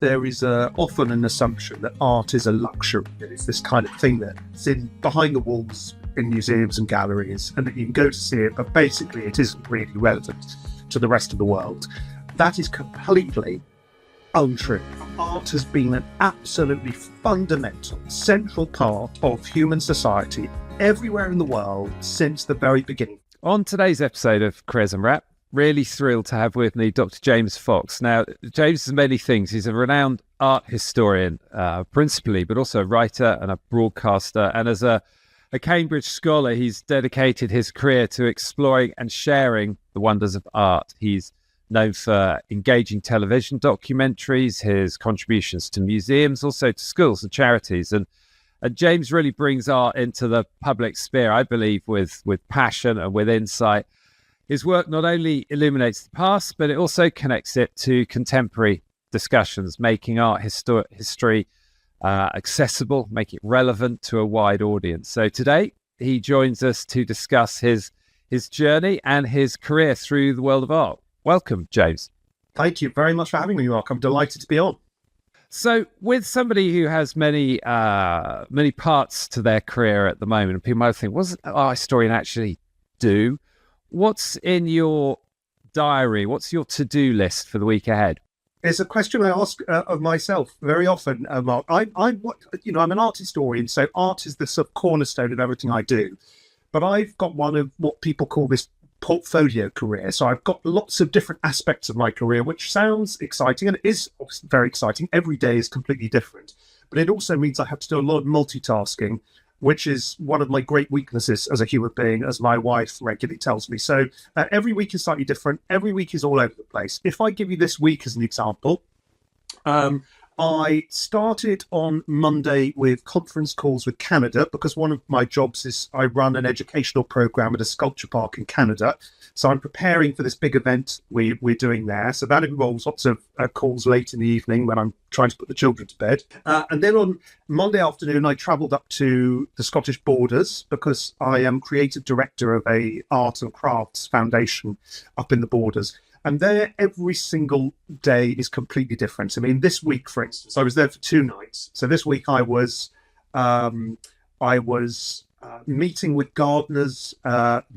there is often an assumption that art is a luxury, that it's this kind of thing that's in behind the walls in museums and galleries, and that you can go to see it, but basically it isn't really relevant to the rest of the world. That is completely untrue. Art has been an absolutely fundamental, central part of human society everywhere in the world since the very beginning. On today's episode of Careers Unwrapped, really thrilled to have with me Dr. James Fox. Now, James is many things. He's a renowned art historian, principally, but also a writer and a broadcaster. And as a Cambridge scholar, he's dedicated his career to exploring and sharing the wonders of art. He's known for engaging television documentaries, his contributions to museums, also to schools and charities. And James really brings art into the public sphere, I believe, with passion and with insight. His work not only illuminates the past, but it also connects it to contemporary discussions, making art history accessible, make it relevant to a wide audience. So today, he joins us to discuss his journey and his career through the world of art. Welcome, James. Thank you very much for having me, Mark. I'm delighted to be on. So with somebody who has many parts to their career at the moment, and people might think, what does an art historian actually do? What's in your diary? What's your to-do list for the week ahead? It's a question I ask of myself very often, Mark. I'm an art historian, so art is the sort of cornerstone of everything I do. But I've got one of what people call this portfolio career. So I've got lots of different aspects of my career, which sounds exciting, and it is obviously very exciting. Every day is completely different. But it also means I have to do a lot of multitasking, which is one of my great weaknesses as a human being, as my wife regularly tells me. So every week is slightly different. Every week is all over the place. If I give you this week as an example, I started on Monday with conference calls with Canada, because one of my jobs is I run an educational program at a sculpture park in Canada. So I'm preparing for this big event we're doing there. So that involves lots of calls late in the evening when I'm trying to put the children to bed. And then on Monday afternoon, I travelled up to the Scottish Borders because I am creative director of a art and crafts foundation up in the Borders. And there, every single day is completely different. I mean, this week, for instance, I was there for 2 nights. So this week I was meeting with gardeners.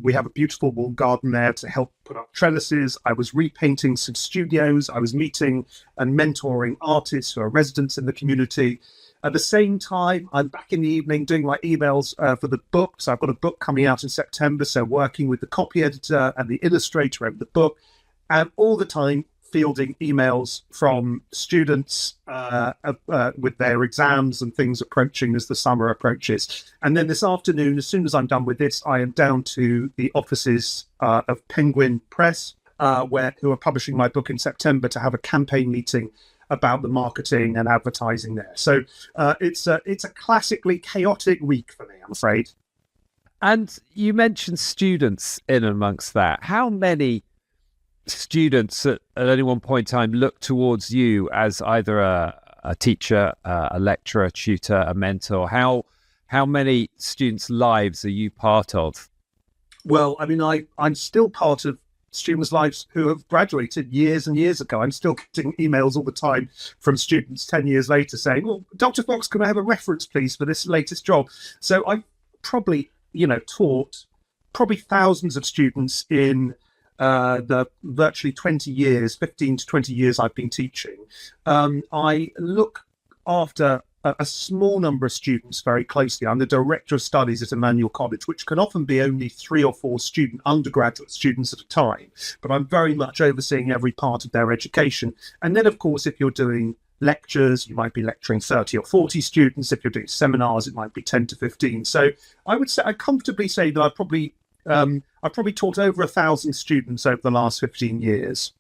We have a beautiful walled garden there to help put up trellises. I was repainting some studios. I was meeting and mentoring artists who are residents in the community. At the same time, I'm back in the evening doing my emails for the book. So I've got a book coming out in September. So working with the copy editor and the illustrator of the book. And all the time fielding emails from students with their exams and things approaching as the summer approaches. And then this afternoon, as soon as I'm done with this, I am down to the offices of Penguin Press, who are publishing my book in September, to have a campaign meeting about the marketing and advertising there. So it's a classically chaotic week for me, I'm afraid. And you mentioned students in amongst that. How many students at any one point in time look towards you as either a teacher, a lecturer, a tutor, a mentor? How many students' lives are you part of? Well, I mean, I'm still part of students' lives who have graduated years and years ago. I'm still getting emails all the time from students 10 years later saying, well, Dr. Fox, can I have a reference, please, for this latest job? So I've probably, taught probably thousands of students in the virtually 15 to 20 years I've been teaching. I look after a small number of students very closely. I'm the director of studies at Emmanuel College, which can often be only 3 or 4 undergraduate students at a time. But I'm very much overseeing every part of their education. And then, of course, if you're doing lectures, you might be lecturing 30 or 40 students. If you're doing seminars, it might be 10 to 15. So I comfortably say that I've probably taught over 1,000 students over the last 15 years.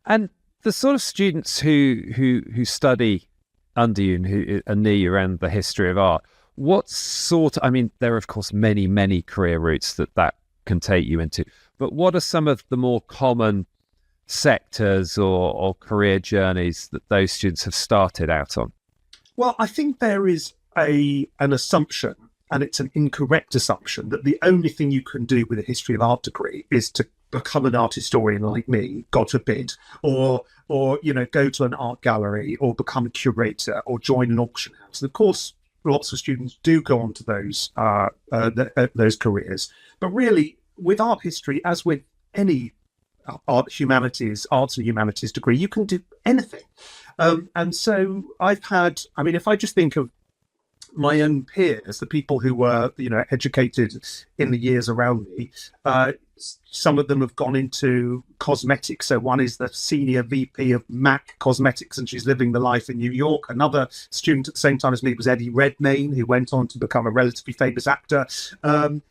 And the sort of students who study under you and who are near you around the history of art, there are, of course, many, many career routes that can take you into, but what are some of the more common sectors or career journeys that those students have started out on? Well, I think there is an assumption, and it's an incorrect assumption, that the only thing you can do with a history of art degree is to become an art historian like me, God forbid, or go to an art gallery, or become a curator, or join an auction house. And of course, lots of students do go on to those careers. But really, with art history, as with any arts and humanities degree, you can do anything. And so if I just think of my own peers, the people who were, educated in the years around me, some of them have gone into cosmetics. So one is the senior VP of MAC Cosmetics, and she's living the life in New York. Another student at the same time as me was Eddie Redmayne, who went on to become a relatively famous actor. And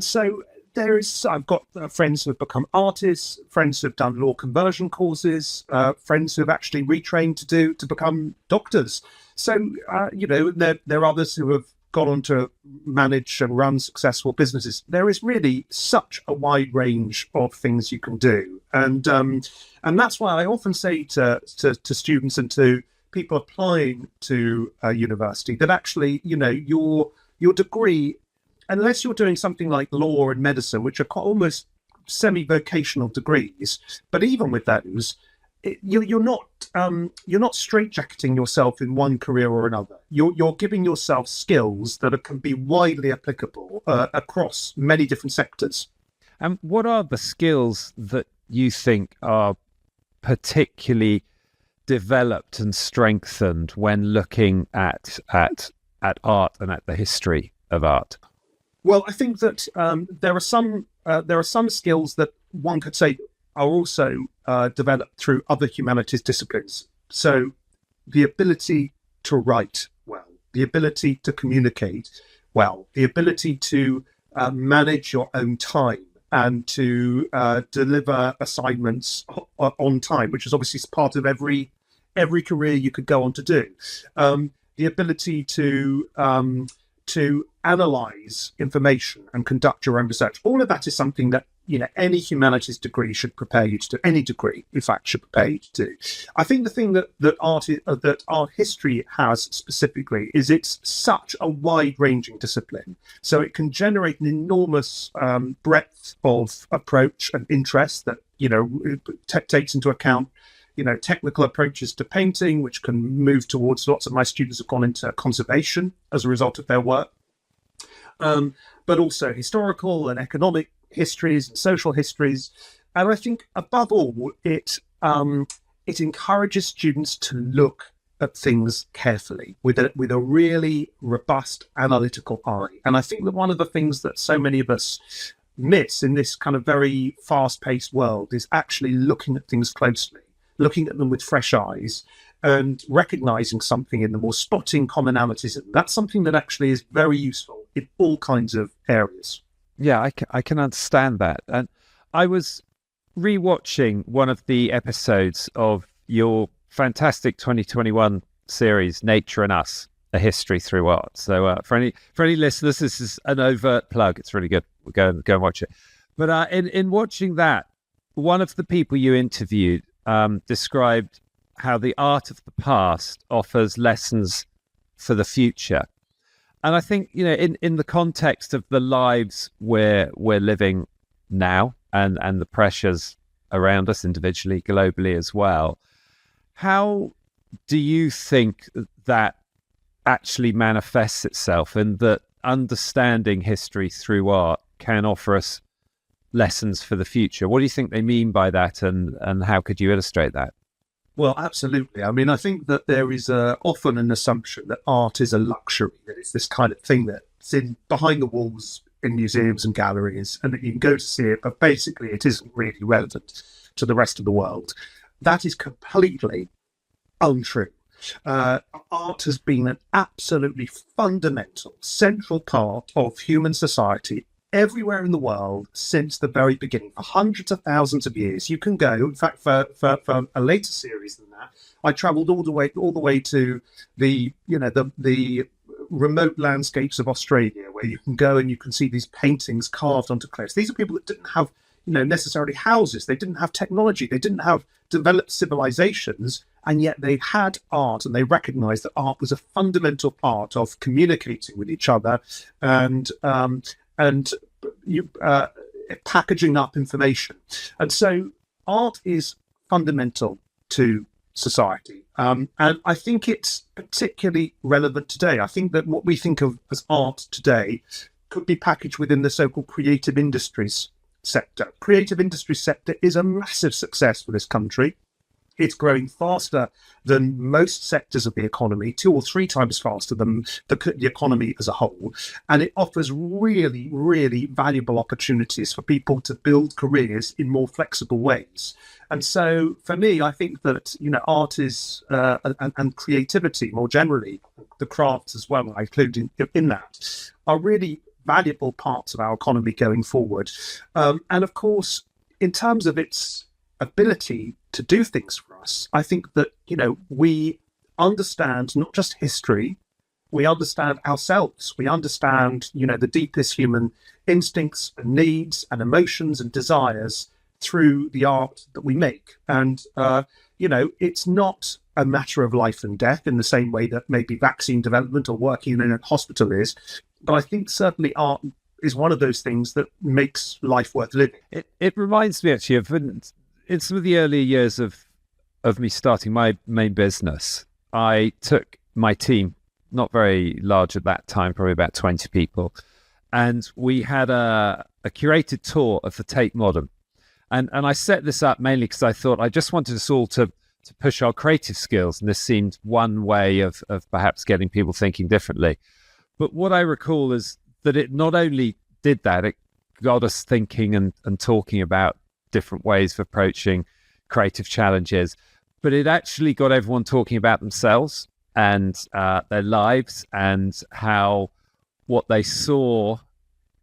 so I've got friends who have become artists, friends who have done law conversion courses, friends who have actually retrained to become doctors. So, there are others who have gone on to manage and run successful businesses. There is really such a wide range of things you can do. And that's why I often say to students and to people applying to university that actually, your degree, unless you're doing something like law and medicine, which are almost semi-vocational degrees, but even with those, you're not straitjacketing yourself in one career or another. You're giving yourself skills that can be widely applicable across many different sectors. And what are the skills that you think are particularly developed and strengthened when looking at art and at the history of art? Well, I think that there are some skills that one could say are also developed through other humanities disciplines. So the ability to write well, the ability to communicate well, the ability to manage your own time and to deliver assignments on time, which is obviously part of every career you could go on to do. The ability to analyze information and conduct your own research. All of that is something that any humanities degree should prepare you to do. Any degree, in fact, should prepare you to do. I think the thing that art history has specifically is it's such a wide-ranging discipline, so it can generate an enormous breadth of approach and interest that takes into account technical approaches to painting, which can move towards, lots of my students have gone into conservation as a result of their work, but also historical and economic histories and social histories. And I think above all, it encourages students to look at things carefully with a really robust analytical eye. And I think that one of the things that so many of us miss in this kind of very fast-paced world is actually looking at things closely, looking at them with fresh eyes and recognizing something in them or spotting commonalities. That's something that actually is very useful in all kinds of areas. Yeah, I can understand that. And I was rewatching one of the episodes of your fantastic 2021 series, Nature and Us, A History Through Art. So for any listeners, this is an overt plug. It's really good. We'll go and watch it. But in watching that, one of the people you interviewed described how the art of the past offers lessons for the future. And I think, in the context of the lives we're living now and the pressures around us individually, globally as well, how do you think that actually manifests itself and that understanding history through art can offer us lessons for the future? What do you think they mean by that, and how could you illustrate that? Well, absolutely. I mean, I think that there is often an assumption that art is a luxury, that it's this kind of thing that's behind the walls in museums and galleries, and that you can go to see it, but basically it isn't really relevant to the rest of the world. That is completely untrue. Art has been an absolutely fundamental, central part of human society everywhere in the world since the very beginning, for hundreds of thousands of years. You can go, in fact, for a later series than that, I travelled all the way to the remote landscapes of Australia, where you can go and you can see these paintings carved onto cliffs. These are people that didn't have, necessarily houses. They didn't have technology. They didn't have developed civilizations, and yet they had art, and they recognized that art was a fundamental part of communicating with each other and packaging up information. And so art is fundamental to society. And I think it's particularly relevant today. I think that what we think of as art today could be packaged within the so-called creative industries sector. Creative industry sector is a massive success for this country. It's growing faster than most sectors of the economy, 2 or 3 times faster than the economy as a whole. And it offers really, really valuable opportunities for people to build careers in more flexible ways. And so for me, I think that, art is, and creativity more generally, the crafts as well, I include in that, are really valuable parts of our economy going forward. And of course, in terms of its ability to do things for us, I think that, we understand not just history, we understand ourselves, we understand, the deepest human instincts and needs and emotions and desires through the art that we make. And, it's not a matter of life and death in the same way that maybe vaccine development or working in a hospital is. But I think certainly art is one of those things that makes life worth living. It reminds me actually of in some of the earlier years of me starting my main business. I took my team, not very large at that time, probably about 20 people, and we had a curated tour of the Tate Modern. And I set this up mainly because I thought I just wanted us all to push our creative skills, and this seemed one way of perhaps getting people thinking differently. But what I recall is that it not only did that, it got us thinking and talking about different ways of approaching creative challenges, but it actually got everyone talking about themselves and their lives, and how what they saw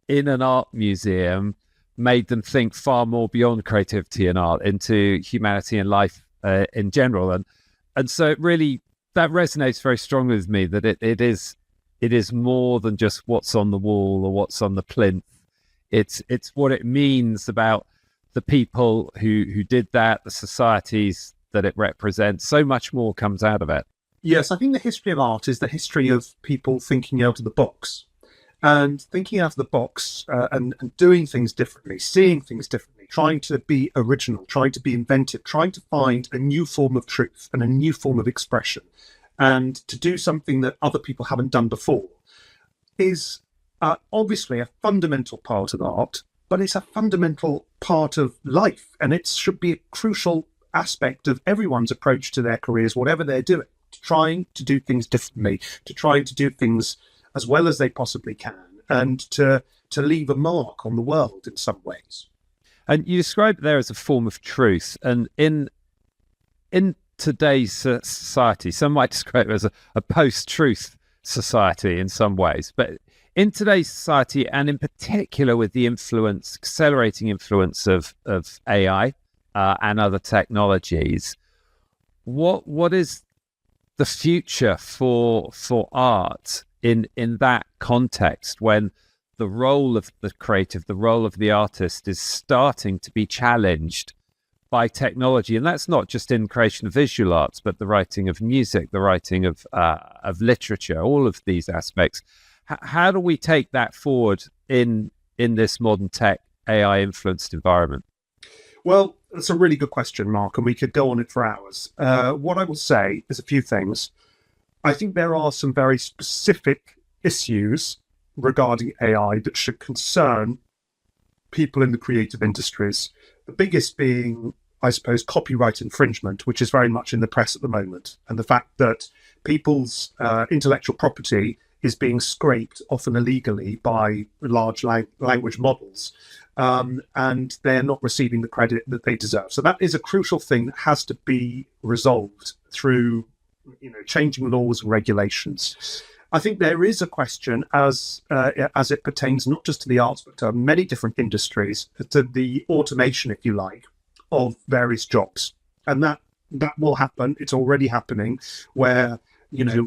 in an art museum made them think far more beyond creativity and art into humanity and life in general. And so it really, that resonates very strongly with me, that it is more than just what's on the wall or what's on the plinth. It's what it means about the people who did that, the societies that it represents. So much more comes out of it. Yes, I think the history of art is the history of people thinking out of the box. And thinking out of the box and doing things differently, seeing things differently, trying to be original, trying to be inventive, trying to find a new form of truth and a new form of expression, and to do something that other people haven't done before is obviously a fundamental part of art, but it's a fundamental part of life. And it should be a crucial aspect of everyone's approach to their careers, whatever they're doing, trying to do things differently, to try to do things as well as they possibly can, and to leave a mark on the world in some ways. And you describe it there as a form of truth. And in today's society, some might describe it as a post-truth society in some ways. But in today's society, and in particular with the accelerating influence of AI and other technologies, what is the future for art in that context, when the role of the creative, the role of the artist is starting to be challenged by technology? And that's not just in creation of visual arts, but the writing of music, the writing of literature, all of these aspects. How do we take that forward in this modern tech, AI-influenced environment? Well, that's a really good question, Mark, and we could go on it for hours. What I will say is a few things. I think there are some very specific issues regarding AI that should concern people in the creative industries. The biggest being, I suppose, copyright infringement, which is very much in the press at the moment, and the fact that people's intellectual property is being scraped, often illegally, by large language models, and they're not receiving the credit that they deserve. So that is a crucial thing that has to be resolved through changing laws and regulations. I think there is a question as it pertains not just to the arts, but to many different industries, to the automation, if you like, of various jobs. And that will happen. It's already happening, where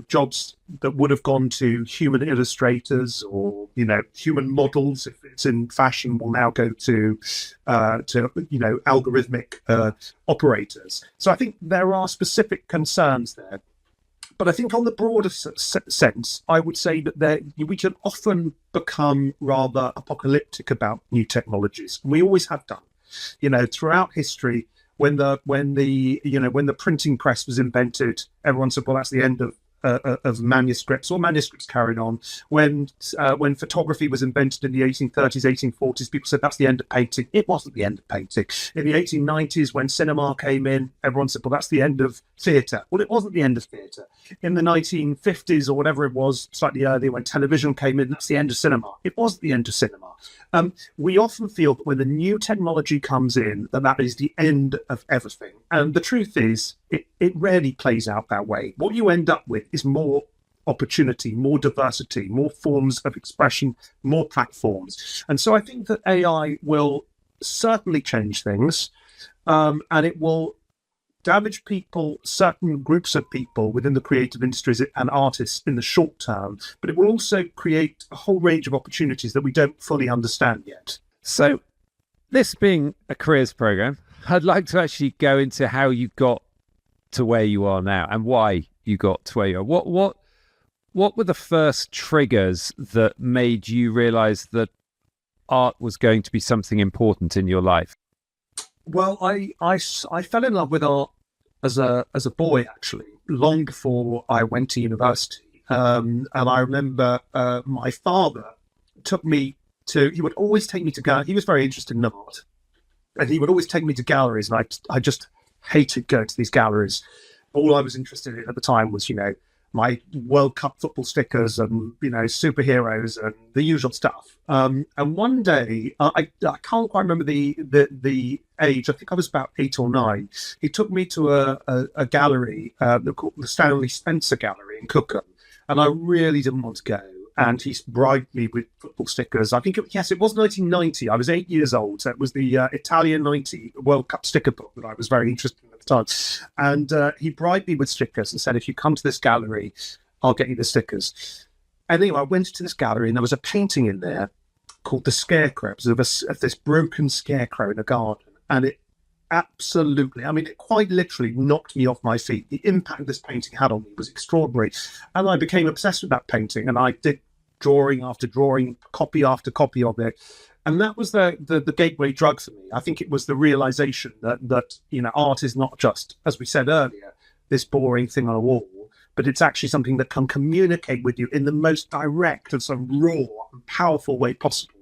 jobs that would have gone to human illustrators or human models, if it's in fashion, will now go to algorithmic operators. So I think there are specific concerns there. But I think on the broader sense, I would say that we can often become rather apocalyptic about new technologies. We always have done. Throughout history, when the printing press was invented, everyone said, "Well, that's the end of manuscripts," or manuscripts carried on. When photography was invented in the 1830s, 1840s, people said that's the end of painting. It wasn't the end of painting. In the 1890s, when cinema came in, everyone said, well, that's the end of theatre. Well, it wasn't the end of theatre. In the 1950s or whatever it was, slightly earlier, when television came in, that's the end of cinema. It wasn't the end of cinema. We often feel that when the new technology comes in, that is the end of everything. And the truth is, it rarely plays out that way. What you end up with is more opportunity, more diversity, more forms of expression, more platforms. And so I think that AI will certainly change things, and it will damage people, certain groups of people within the creative industries and artists in the short term, but it will also create a whole range of opportunities that we don't fully understand yet. So this being a careers program, I'd like to actually go into how you got to where you are now and why you got to where you are. What were the first triggers that made you realize that art was going to be something important in your life? Well, I fell in love with art as a boy, actually, long before I went to university. And I remember my father took me to, he would always take me to galleries. He was very interested in art. And he would always take me to galleries. And I just hated going to these galleries. All I was interested in at the time was, my World Cup football stickers and, superheroes and the usual stuff. And one day, I can't quite remember the age. I think I was about 8 or 9. He took me to a gallery, called the Stanley Spencer Gallery in Cookham. And I really didn't want to go. And he bribed me with football stickers. I think, it was 1990. I was 8 years old. So it was the Italian 90 World Cup sticker book that I was very interested in at the time. And he bribed me with stickers and said, if you come to this gallery, I'll get you the stickers. And anyway, I went to this gallery and there was a painting in there called The Scarecrow. It was of this broken scarecrow in a garden. And it absolutely, it quite literally knocked me off my feet. The impact this painting had on me was extraordinary. And I became obsessed with that painting. And I did drawing after drawing, copy after copy of it. And that was the gateway drug for me. I think it was the realization that art is not just, as we said earlier, this boring thing on a wall, but it's actually something that can communicate with you in the most direct and sort of raw and powerful way possible.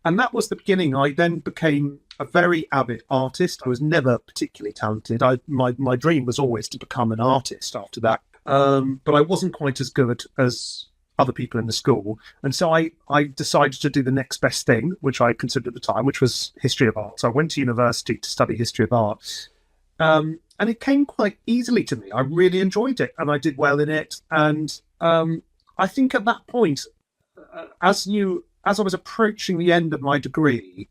And that was the beginning. I then became a very avid artist. I was never particularly talented. My dream was always to become an artist after that. But I wasn't quite as good as other people in the school. And so I decided to do the next best thing, which I considered at the time, which was history of art. So I went to university to study history of art. And it came quite easily to me. I really enjoyed it and I did well in it. And I think at that point, as I was approaching the end of my degree,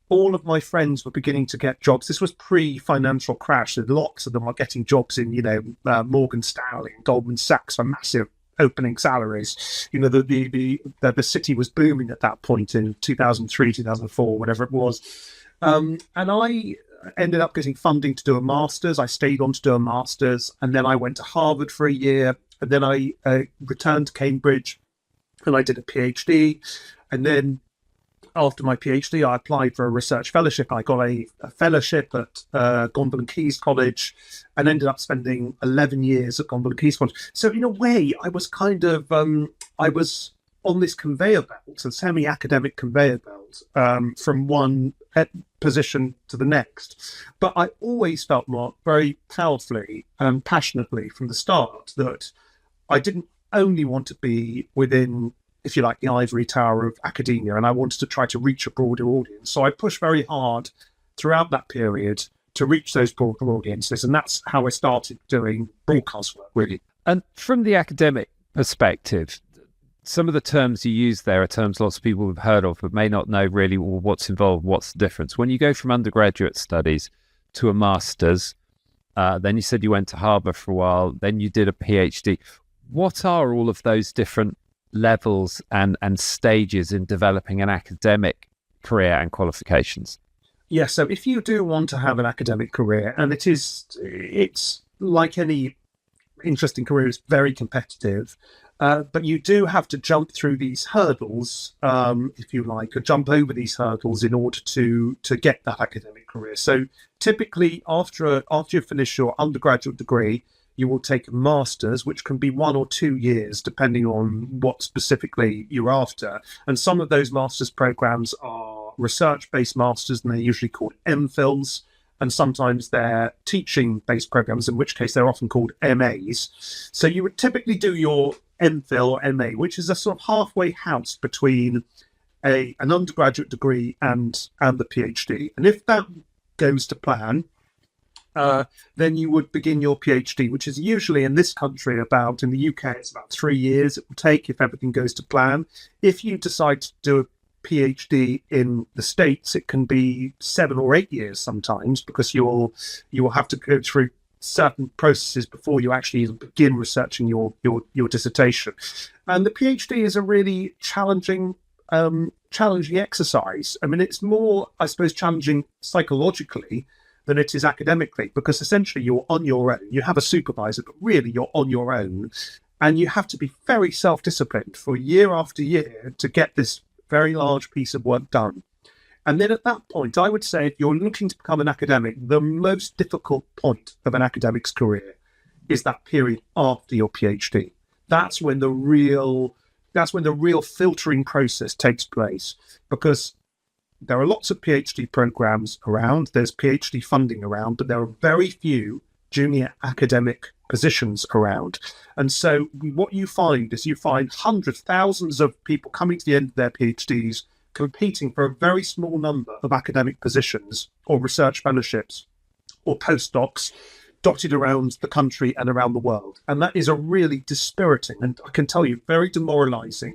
all of my friends were beginning to get jobs. This was pre-financial crash, and lots of them are getting jobs in, Morgan Stanley and Goldman Sachs for massive opening salaries. The city was booming at that point in 2003, 2004, whatever it was. And I ended up getting funding to do a master's. I stayed on to do a master's, and then I went to Harvard for a year, and then I returned to Cambridge, and I did a PhD, and then after my PhD, I applied for a research fellowship. I got a fellowship at Gonville and Keys College and ended up spending 11 years at Gonville and Keys College. So in a way, I was kind of, I was on this conveyor belt, a semi-academic conveyor belt, from one position to the next. But I always felt, Mark, very powerfully and passionately from the start that I didn't only want to be within, if you like, the ivory tower of academia, and I wanted to try to reach a broader audience. So I pushed very hard throughout that period to reach those broader audiences, and that's how I started doing broadcast work, really. And from the academic perspective, some of the terms you use there are terms lots of people have heard of, but may not know really what's involved, what's the difference. When you go from undergraduate studies to a master's, then you said you went to Harvard for a while, then you did a PhD. What are all of those different levels and stages in developing an academic career and qualifications? Yeah, so if you do want to have an academic career, and it's like any interesting career. It's very competitive. But you do have to jump through these hurdles, if you like, or jump over these hurdles in order to get that academic career. So typically, after you finish your undergraduate degree, you will take a master's, which can be 1 or 2 years, depending on what specifically you're after. And some of those master's programs are research-based masters, and they're usually called MPhils. And sometimes they're teaching-based programs, in which case they're often called MAs. So you would typically do your MPhil or MA, which is a sort of halfway house between an undergraduate degree and the PhD. And if that goes to plan, then you would begin your PhD, which is usually in this country in the UK, it's about 3 years it will take if everything goes to plan. If you decide to do a PhD in the States, it can be 7 or 8 years sometimes, because you will have to go through certain processes before you actually begin researching your dissertation. And the PhD is a really challenging exercise. I mean, it's more, I suppose, challenging psychologically than it is academically, because essentially you're on your own. You have a supervisor, but really you're on your own, and you have to be very self-disciplined for year after year to get this very large piece of work done. And then at that point, I would say, if you're looking to become an academic, the most difficult point of an academic's career is that period after your PhD. That's when the real filtering process takes place, because there are lots of PhD programs around, there's PhD funding around, but there are very few junior academic positions around. And so what you find is hundreds, thousands of people coming to the end of their PhDs, competing for a very small number of academic positions or research fellowships or postdocs dotted around the country and around the world. And that is a really dispiriting, and I can tell you, very demoralizing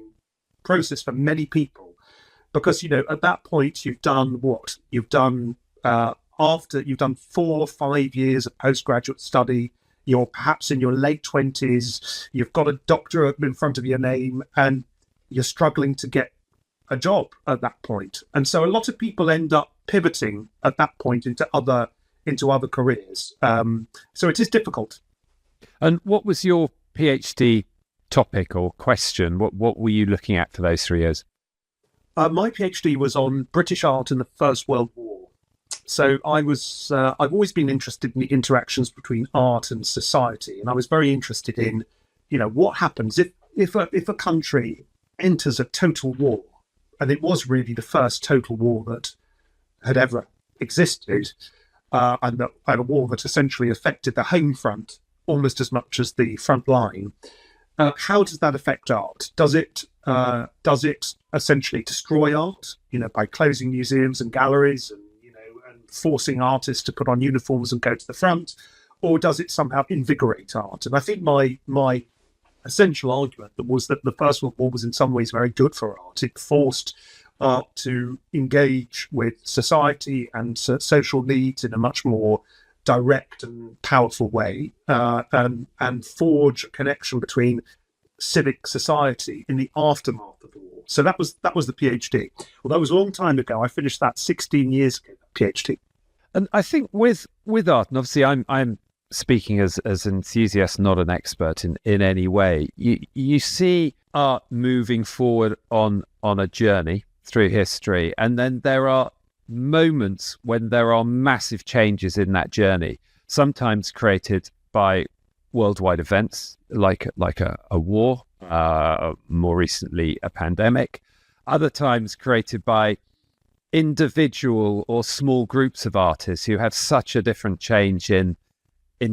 process for many people, because, at that point, you've done what? After you've done 4 or 5 years of postgraduate study, you're perhaps in your late 20s, you've got a doctorate in front of your name, and you're struggling to get a job at that point. And so a lot of people end up pivoting at that point into other careers. So it is difficult. And what was your PhD topic or question? What were you looking at for those 3 years? My PhD was on British art in the First World War. So I've always been interested in the interactions between art and society, and I was very interested in, what happens if a country enters a total war, and it was really the first total war that had ever existed, and a war that essentially affected the home front almost as much as the front line. How does that affect art? Does it essentially destroy art, by closing museums and galleries and forcing artists to put on uniforms and go to the front, or does it somehow invigorate art? And I think my essential argument was that the First World War was in some ways very good for art. It forced art to engage with society and social needs in a much more direct and powerful way, and forge a connection between civic society in the aftermath of the war. So that was the PhD. Well, that was a long time ago. I finished that 16 years ago, PhD. And I think with art, and obviously I'm speaking as an enthusiast, not an expert in any way, you see art moving forward on a journey through history, and then there are moments when there are massive changes in that journey, sometimes created by worldwide events like a war, more recently a pandemic, other times created by individual or small groups of artists who have such a different change in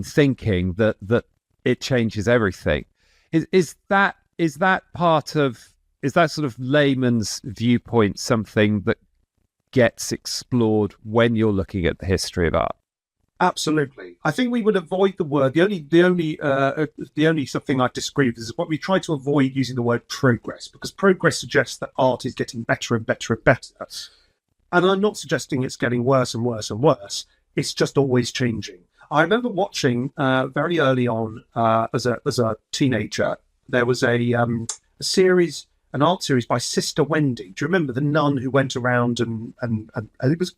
thinking that it changes everything. Is that sort of layman's viewpoint something that gets explored when you're looking at the history of art? Absolutely. I think we would avoid the word. The only something I disagree with is what we try to avoid using the word progress, because progress suggests that art is getting better and better and better. And I'm not suggesting it's getting worse and worse and worse. It's just always changing. I remember watching very early on as a teenager. There was a series. An art series by Sister Wendy. Do you remember the nun who went around and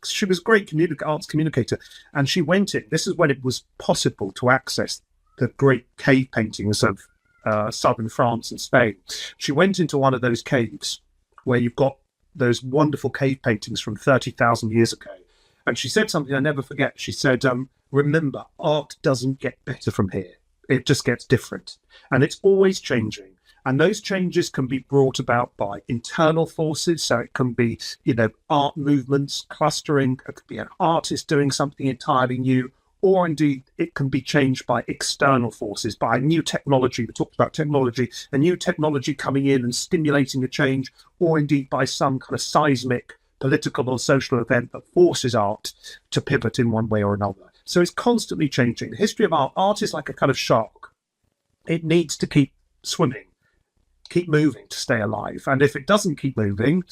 she was a great arts communicator, and she went in. This is when it was possible to access the great cave paintings of southern France and Spain. She went into one of those caves where you've got those wonderful cave paintings from 30,000 years ago. And she said something I never forget. She said, remember, art doesn't get better from here. It just gets different. And it's always changing. And those changes can be brought about by internal forces. So it can be, art movements, clustering. It could be an artist doing something entirely new. Or indeed, it can be changed by external forces, by new technology. We talked about technology, a new technology coming in and stimulating a change, or indeed by some kind of seismic political or social event that forces art to pivot in one way or another. So it's constantly changing. The history of art is like a kind of shark. It needs to keep swimming, keep moving to stay alive. And if it doesn't keep moving,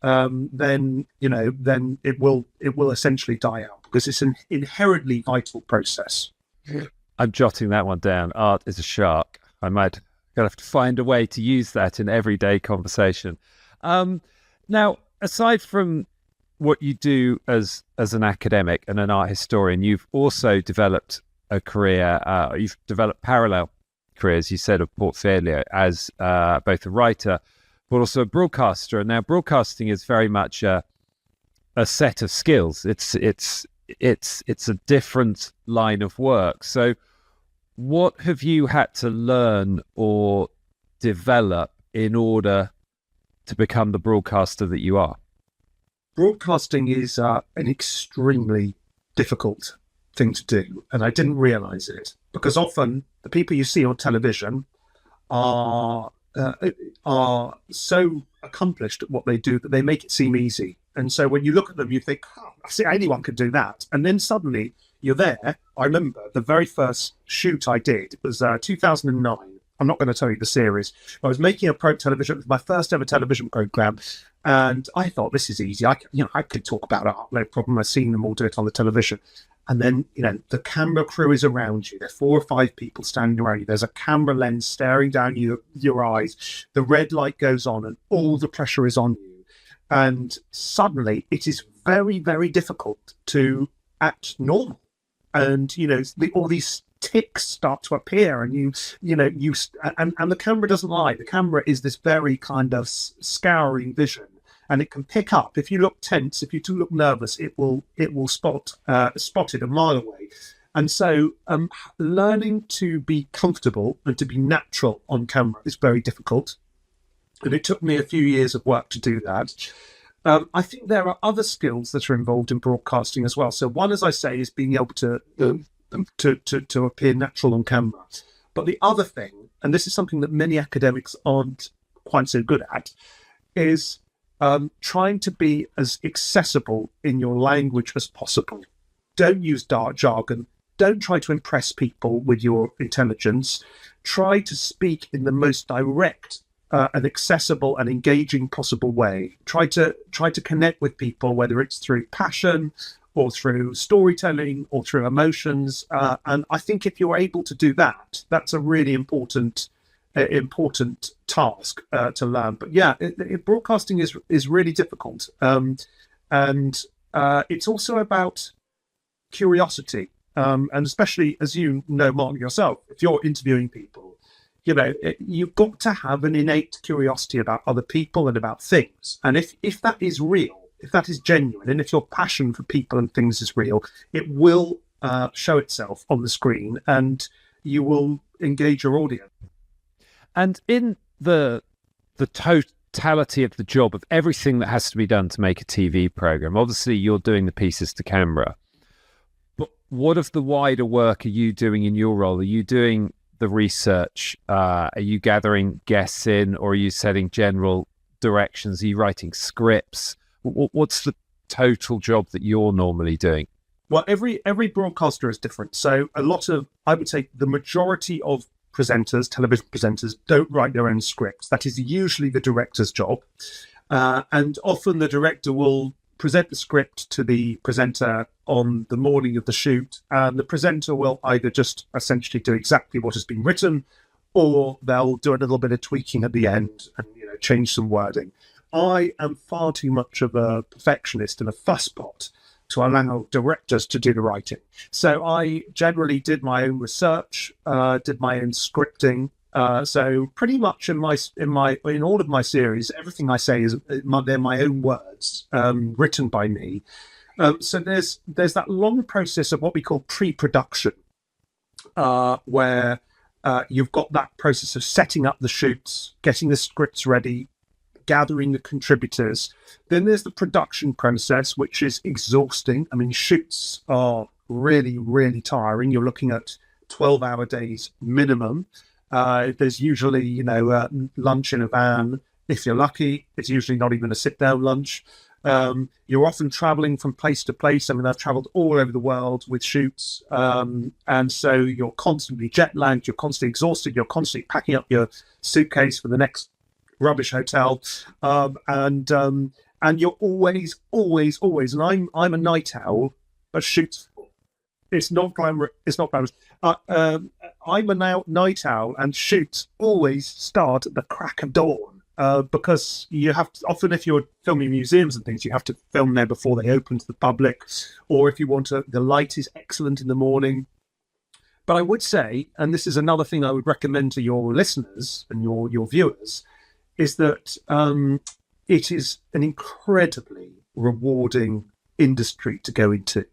then it will essentially die out, because it's an inherently vital process. I'm jotting that one down. Art is a shark. I might have to find a way to use that in everyday conversation. Now, aside from what you do as an academic and an art historian, you've also developed a career. You've developed parallel careers, you said, of portfolio as both a writer but also a broadcaster. And now broadcasting is very much a set of skills. It's a different line of work. So what have you had to learn or develop in order to become the broadcaster that you are? Broadcasting is an extremely difficult thing to do, and I didn't realize it, because often the people you see on television are so accomplished at what they do that they make it seem easy. And so when you look at them, you think, I see anyone could do that. And then suddenly you're there. I remember the very first shoot I did, it was 2009. I'm not going to tell you the series. I was making a television. It was my first ever television program. And I thought, this is easy. I could talk about art, no problem. I've seen them all do it on the television. And then, the camera crew is around you. There's 4 or 5 people standing around you. There's a camera lens staring down your eyes. The red light goes on and all the pressure is on you. And suddenly it is very, very difficult to act normal. And, all these ticks start to appear, and and the camera doesn't lie. The camera is this very kind of scouring vision, and it can pick up if you look tense, if you do look nervous, it will spot it a mile away. And so learning to be comfortable and to be natural on camera is very difficult, and it took me a few years of work to do that. I think there are other skills that are involved in broadcasting as well. So one, as I say, is being able to appear natural on camera. But the other thing, and this is something that many academics aren't quite so good at, is trying to be as accessible in your language as possible. Don't use dark jargon. Don't try to impress people with your intelligence. Try to speak in the most direct and accessible and engaging possible way. Try to connect with people, whether it's through passion or through storytelling or through emotions. And I think if you're able to do that, that's a really important task to learn. But yeah, broadcasting is really difficult. And it's also about curiosity. And especially, as you know, Mark, yourself, if you're interviewing people, you've got to have an innate curiosity about other people and about things. And if that is real, if that is genuine, and if your passion for people and things is real, it will show itself on the screen, and you will engage your audience. And in the totality of the job of everything that has to be done to make a TV program, obviously you're doing the pieces to camera, but what of the wider work are you doing in your role? Are you doing the research? Are you gathering guests in, or are you setting general directions? Are you writing scripts? What's the total job that you're normally doing? Well, every broadcaster is different. So I would say the majority of presenters, television presenters, don't write their own scripts. That is usually the director's job. And often the director will present the script to the presenter on the morning of the shoot, and the presenter will either just essentially do exactly what has been written, or they'll do a little bit of tweaking at the end and change some wording. I am far too much of a perfectionist and a fusspot to allow directors to do the writing. So I generally did my own research, did my own scripting. So pretty much in all of my series, everything I say they're my own words, written by me. So there's that long process of what we call pre-production, where you've got that process of setting up the shoots, getting the scripts ready, gathering the contributors. Then there's the production process, which is exhausting. I mean, shoots are really, really tiring. You're looking at 12-hour days minimum. There's usually, lunch in a van. If you're lucky, it's usually not even a sit-down lunch. You're often traveling from place to place. I mean, I've traveled all over the world with shoots. And so you're constantly jet lagged, you're constantly exhausted, you're constantly packing up your suitcase for the next rubbish hotel. And you're always, and I'm a night owl, but shoots, it's not glamorous. It's not glamorous. I'm a night owl, and shoots always start at the crack of dawn. Because you have to, often if you're filming museums and things, you have to film there before they open to the public, or if you want to, the light is excellent in the morning. But I would say, and this is another thing I would recommend to your listeners and your viewers, is that it is an incredibly rewarding industry to go into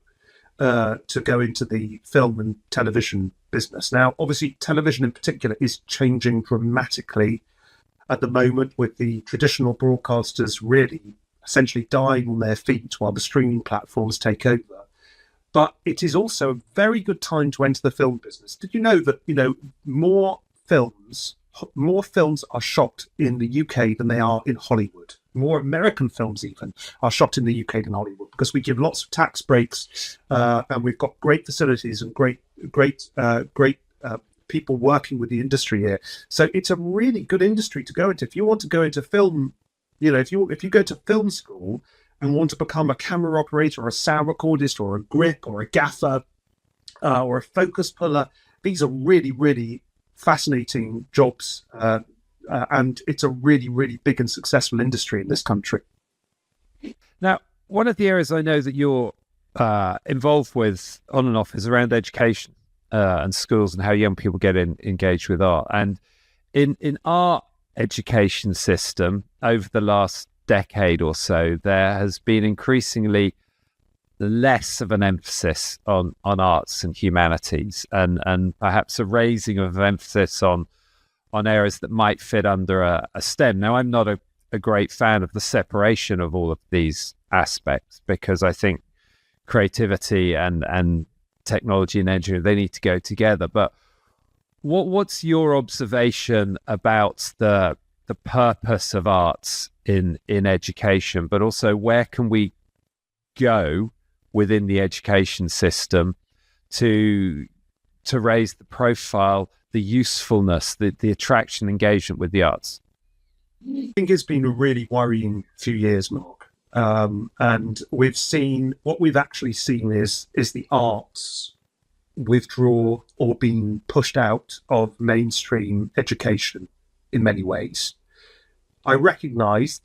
the film and television business. Now, obviously, television in particular is changing dramatically at the moment, with the traditional broadcasters really essentially dying on their feet while the streaming platforms take over. But it is also a very good time to enter the film business. Did you know that, more films are shot in the UK than they are in Hollywood? More American films even are shot in the UK than Hollywood, because we give lots of tax breaks, and we've got great facilities and great people working with the industry here. So it's a really good industry to go into. If you want to go into film, if you go to film school and want to become a camera operator or a sound recordist or a grip or a gaffer or a focus puller, these are really, really fascinating jobs. And it's a really, really big and successful industry in this country. Now, one of the areas I know that you're involved with on and off is around education. And schools and how young people get engaged with art. And in our education system over the last decade or so, there has been increasingly less of an emphasis on arts and humanities, and perhaps a raising of emphasis on areas that might fit under a STEM. Now, I'm not a great fan of the separation of all of these aspects, because I think creativity and technology and engineering, they need to go together. But what's your observation about the purpose of arts in education, but also where can we go within the education system to raise the profile, the usefulness, the attraction, engagement with the arts? I think it's been a really worrying few years, Mark. And what we've actually seen is the arts withdraw or being pushed out of mainstream education in many ways. I recognise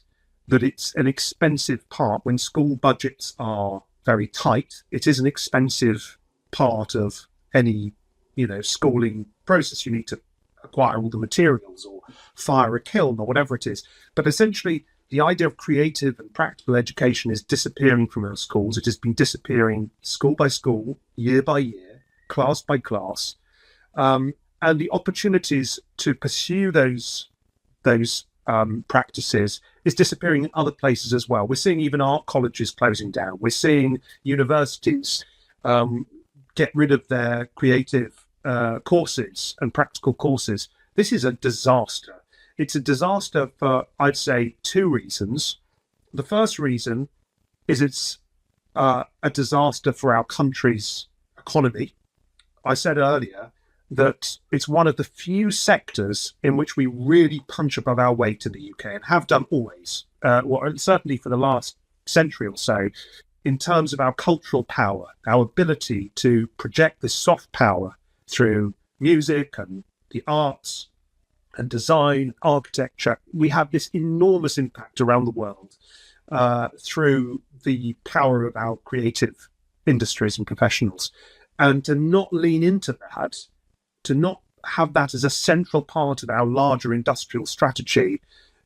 that it's an expensive part. When school budgets are very tight, it is an expensive part of any, schooling process. You need to acquire all the materials or fire a kiln or whatever it is. But essentially, the idea of creative and practical education is disappearing from our schools. It has been disappearing school by school, year by year, class by class. And the opportunities to pursue those practices is disappearing in other places as well. We're seeing even art colleges closing down. We're seeing universities get rid of their creative courses and practical courses. This is a disaster. It's a disaster for, I'd say, two reasons. The first reason is it's a disaster for our country's economy. I said earlier that it's one of the few sectors in which we really punch above our weight in the UK, and have done always, certainly for the last century or so, in terms of our cultural power, our ability to project this soft power through music and the arts and design, architecture. We have this enormous impact around the world. through the power of our creative industries and professionals, and to not lean into that, to not have that as a central part of our larger industrial strategy,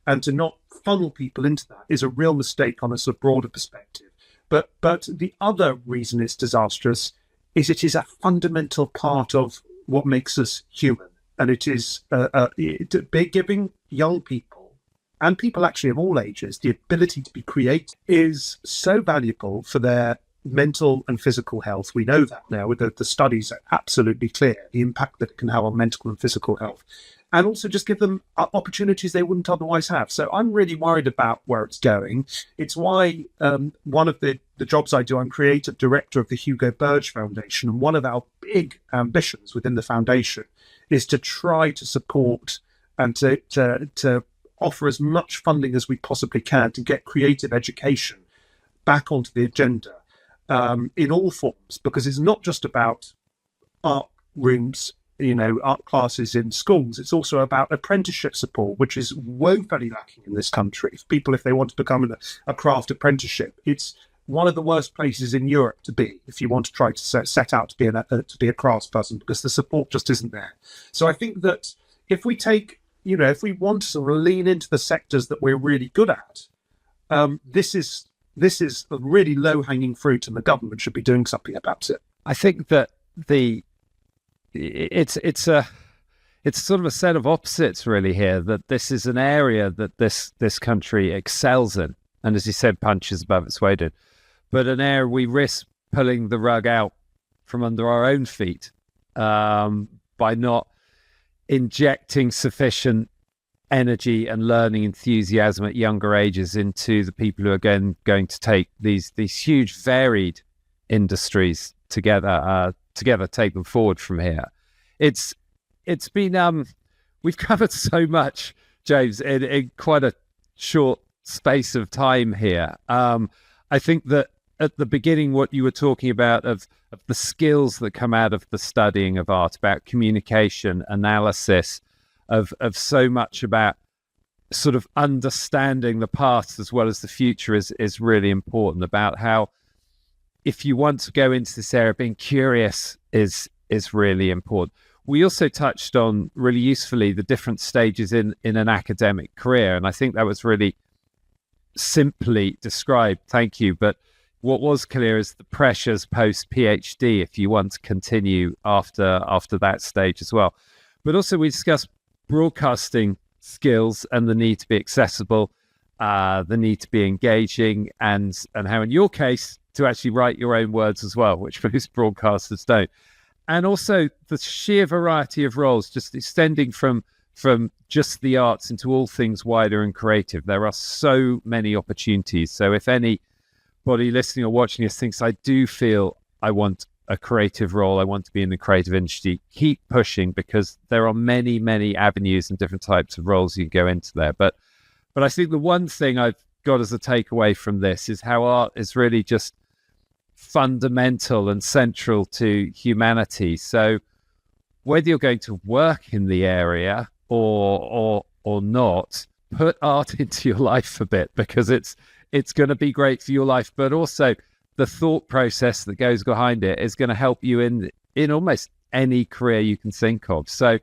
and to not funnel people into that is a real mistake on a sort of broader perspective. But the other reason it's disastrous is it is a fundamental part of what makes us human. And it is giving young people, and people actually of all ages, the ability to be creative is so valuable for their mental and physical health. We know that now, with the studies are absolutely clear, the impact that it can have on mental and physical health. And also just give them opportunities they wouldn't otherwise have. So I'm really worried about where it's going. It's why one of the jobs I do, I'm creative director of the Hugo Burge Foundation. And one of our big ambitions within the foundation is to try to support and to offer as much funding as we possibly can to get creative education back onto the agenda in all forms, because it's not just about art rooms, art classes in schools. It's also about apprenticeship support, which is woefully lacking in this country. If they want to become a craft apprenticeship, it's one of the worst places in Europe to be if you want to try to set out to be a craftsperson, because the support just isn't there. So I think that if we take, if we want to sort of lean into the sectors that we're really good at, this is a really low-hanging fruit, and the government should be doing something about it. I think that it's sort of a set of opposites really here, that this is an area that this country excels in, and as you said, punches above its weight in, but an area we risk pulling the rug out from under our own feet by not injecting sufficient energy and learning enthusiasm at younger ages into the people who are going to take these huge varied industries together, take them forward from here. It's been we've covered so much, James, in quite a short space of time here. I think that at the beginning, what you were talking about of the skills that come out of the studying of art, about communication, analysis, of so much about sort of understanding the past as well as the future is really important, about how if you want to go into this area, being curious is really important. We also touched on really usefully the different stages in an academic career, and I think that was really simply described. Thank you. But what was clear is the pressures post PhD if you want to continue after that stage as well. But also we discussed broadcasting skills and the need to be accessible, the need to be engaging, and how in your case to actually write your own words as well, which most broadcasters don't. And also the sheer variety of roles, just extending from just the arts into all things wider and creative. There are so many opportunities. So if anybody listening or watching this thinks, I do feel I want a creative role, I want to be in the creative industry, keep pushing, because there are many, many avenues and different types of roles you can go into there. But I think the one thing I've got as a takeaway from this is how art is really just fundamental and central to humanity. So whether you're going to work in the area or not, put art into your life a bit, because it's going to be great for your life, but also the thought process that goes behind it is going to help you in almost any career you can think of. So,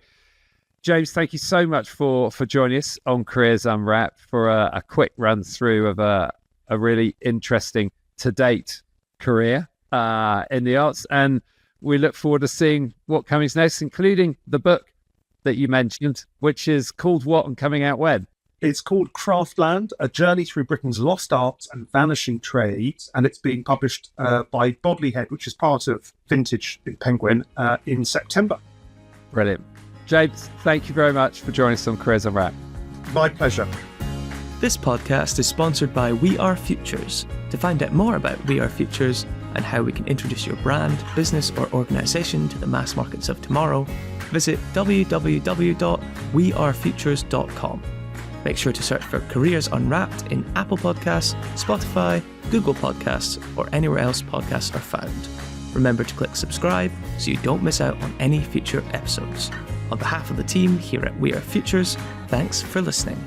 James, thank you so much for joining us on Careers Unwrapped for a quick run through of a really interesting to date career in the arts. And we look forward to seeing what comes next, including the book that you mentioned, which is called what and coming out when? It's called Craftland, A Journey Through Britain's Lost Arts and Vanishing Trades, and it's being published by Bodley Head, which is part of Vintage in Penguin, in September. Brilliant. James, thank you very much for joining us on Careers Unwrapped. My pleasure. This podcast is sponsored by We Are Futures. To find out more about We Are Futures and how we can introduce your brand, business or organisation to the mass markets of tomorrow, visit www.wearefutures.com. Make sure to search for Careers Unwrapped in Apple Podcasts, Spotify, Google Podcasts, or anywhere else podcasts are found. Remember to click subscribe so you don't miss out on any future episodes. On behalf of the team here at We Are Futures, thanks for listening.